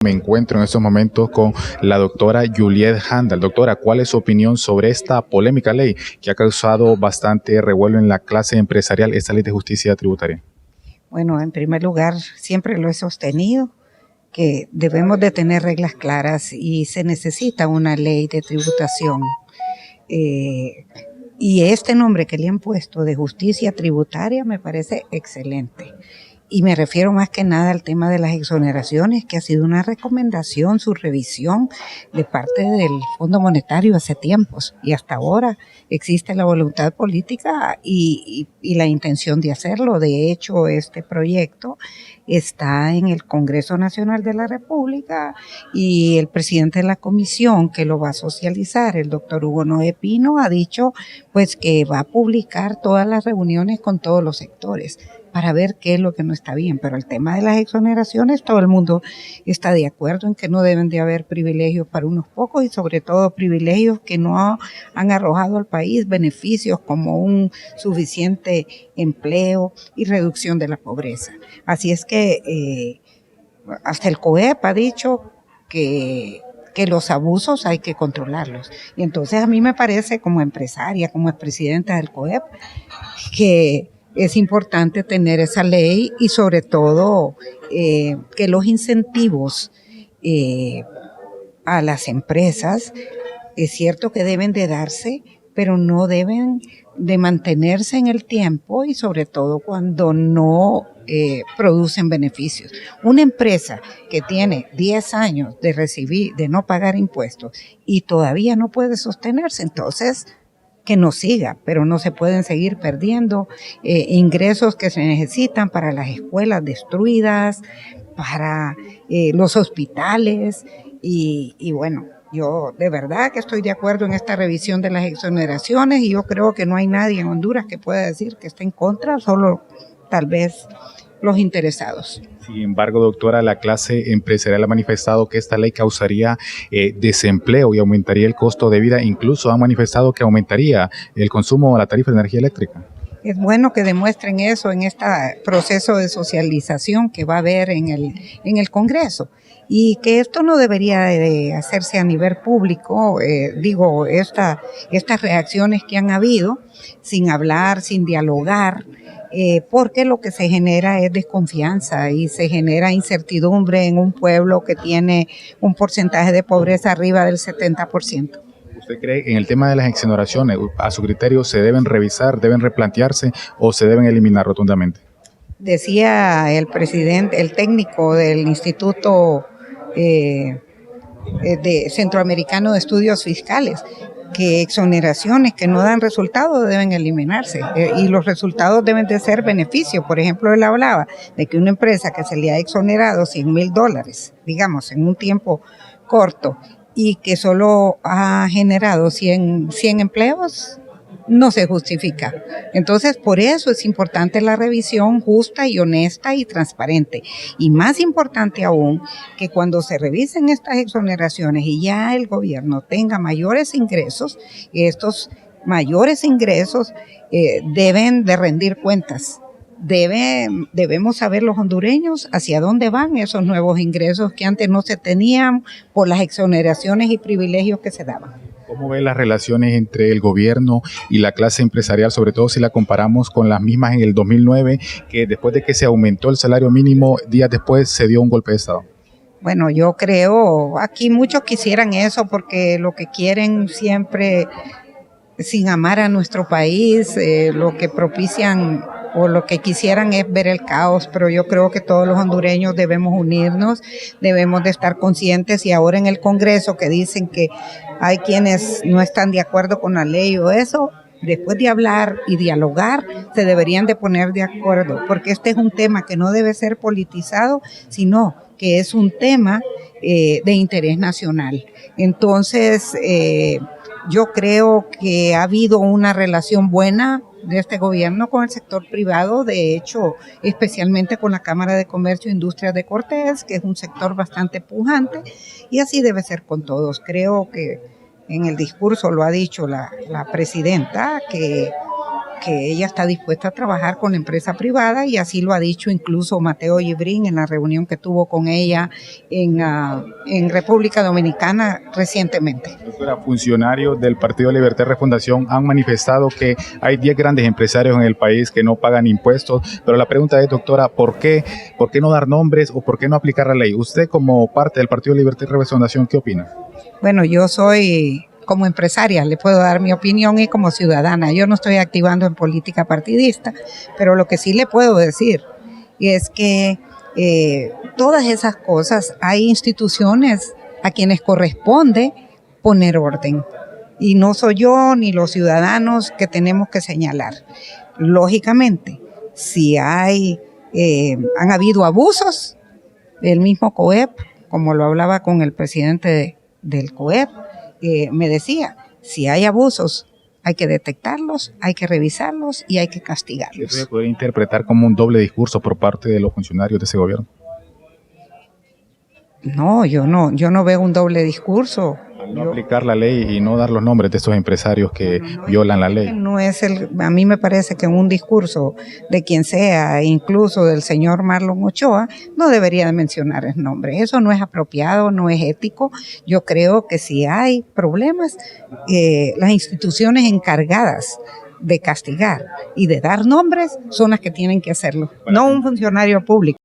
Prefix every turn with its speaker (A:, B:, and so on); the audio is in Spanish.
A: Me encuentro en estos momentos con la doctora Juliet Handal. Doctora, ¿cuál es su opinión sobre esta polémica ley que ha causado bastante revuelo en la clase empresarial, esta ley de justicia tributaria?
B: Bueno, en primer lugar, siempre lo he sostenido, que debemos de tener reglas claras y se necesita una ley de tributación. Y este nombre que le han puesto de justicia tributaria me parece excelente. Y me refiero más que nada al tema de las exoneraciones, que ha sido una recomendación, su revisión de parte del Fondo Monetario hace tiempos. Y hasta ahora existe la voluntad política y la intención de hacerlo. De hecho, este proyecto está en el Congreso Nacional de la República y el presidente de la comisión que lo va a socializar, el doctor Hugo Noé Pino, ha dicho pues que va a publicar todas las reuniones con todos los sectores para ver qué es lo que no está bien. Pero el tema de las exoneraciones, todo el mundo está de acuerdo en que no deben de haber privilegios para unos pocos y sobre todo privilegios que no han arrojado al país beneficios como un suficiente empleo y reducción de la pobreza. Así es que hasta el COEP ha dicho que los abusos hay que controlarlos. Y entonces a mí me parece, como empresaria, como expresidenta del COEP, que es importante tener esa ley y sobre todo que los incentivos a las empresas, es cierto que deben de darse, pero no deben de mantenerse en el tiempo y sobre todo cuando no producen beneficios. Una empresa que tiene 10 años de no pagar impuestos y todavía no puede sostenerse, entonces que no siga, pero no se pueden seguir perdiendo ingresos que se necesitan para las escuelas destruidas, para los hospitales y bueno, yo de verdad que estoy de acuerdo en esta revisión de las exoneraciones y yo creo que no hay nadie en Honduras que pueda decir que esté en contra, solo tal vez los interesados.
A: Sin embargo, doctora, la clase empresarial ha manifestado que esta ley causaría desempleo y aumentaría el costo de vida. Incluso han manifestado que aumentaría el consumo de la tarifa de energía eléctrica.
B: Es bueno que demuestren eso en este proceso de socialización que va a haber en el Congreso y que esto no debería de hacerse a nivel público, estas reacciones que han habido sin hablar, sin dialogar, porque lo que se genera es desconfianza y se genera incertidumbre en un pueblo que tiene un porcentaje de pobreza arriba del 70%.
A: ¿Usted cree que en el tema de las exoneraciones, a su criterio, se deben revisar, deben replantearse o se deben eliminar rotundamente?
B: Decía el presidente, el técnico del Instituto Centroamericano de Estudios Fiscales, que exoneraciones que no dan resultados deben eliminarse y los resultados deben de ser beneficios. Por ejemplo, él hablaba de que una empresa que se le ha exonerado $100,000, digamos, en un tiempo corto, y que solo ha generado 100 empleos, no se justifica. Entonces, por eso es importante la revisión justa y honesta y transparente. Y más importante aún, que cuando se revisen estas exoneraciones y ya el gobierno tenga mayores ingresos, estos mayores ingresos deben de rendir cuentas. Debemos saber los hondureños hacia dónde van esos nuevos ingresos que antes no se tenían por las exoneraciones y privilegios que se daban.
A: ¿Cómo ve las relaciones entre el gobierno y la clase empresarial, sobre todo si la comparamos con las mismas en el 2009, que después de que se aumentó el salario mínimo, días después se dio un golpe de Estado?
B: Bueno, yo creo, aquí muchos quisieran eso porque lo que quieren siempre, sin amar a nuestro país, lo que propician o lo que quisieran es ver el caos, pero yo creo que todos los hondureños debemos unirnos, debemos de estar conscientes y ahora en el Congreso que dicen que hay quienes no están de acuerdo con la ley o eso, después de hablar y dialogar, se deberían de poner de acuerdo, porque este es un tema que no debe ser politizado, sino que es un tema de interés nacional. Entonces, yo creo que ha habido una relación buena de este gobierno con el sector privado, de hecho, especialmente con la Cámara de Comercio e Industrias de Cortés, que es un sector bastante pujante, y así debe ser con todos. Creo que en el discurso lo ha dicho la presidenta, que que ella está dispuesta a trabajar con la empresa privada y así lo ha dicho incluso Mateo Yibrín en la reunión que tuvo con ella en República Dominicana recientemente.
A: Doctora, funcionarios del Partido Libertad y Refundación han manifestado que hay 10 grandes empresarios en el país que no pagan impuestos, pero la pregunta es, doctora, ¿por qué no dar nombres o por qué no aplicar la ley? Usted, como parte del Partido Libertad y Refundación, ¿qué opina?
B: Bueno, yo soy, como empresaria, le puedo dar mi opinión, y como ciudadana. Yo no estoy activando en política partidista, pero lo que sí le puedo decir es que todas esas cosas, hay instituciones a quienes corresponde poner orden. Y no soy yo ni los ciudadanos que tenemos que señalar. Lógicamente, si han habido abusos, el mismo COEP, como lo hablaba con el presidente del COEP, me decía, si hay abusos, hay que detectarlos, hay que revisarlos y hay que castigarlos.
A: ¿Eso se podría interpretar como un doble discurso por parte de los funcionarios de ese gobierno?
B: No, yo no veo un doble discurso.
A: Al no aplicar la ley y no dar los nombres de estos empresarios que violan la ley.
B: A mí me parece que un discurso de quien sea, incluso del señor Marlon Ochoa, no debería de mencionar el nombre. Eso no es apropiado, no es ético. Yo creo que si hay problemas, las instituciones encargadas de castigar y de dar nombres son las que tienen que hacerlo, no un funcionario público.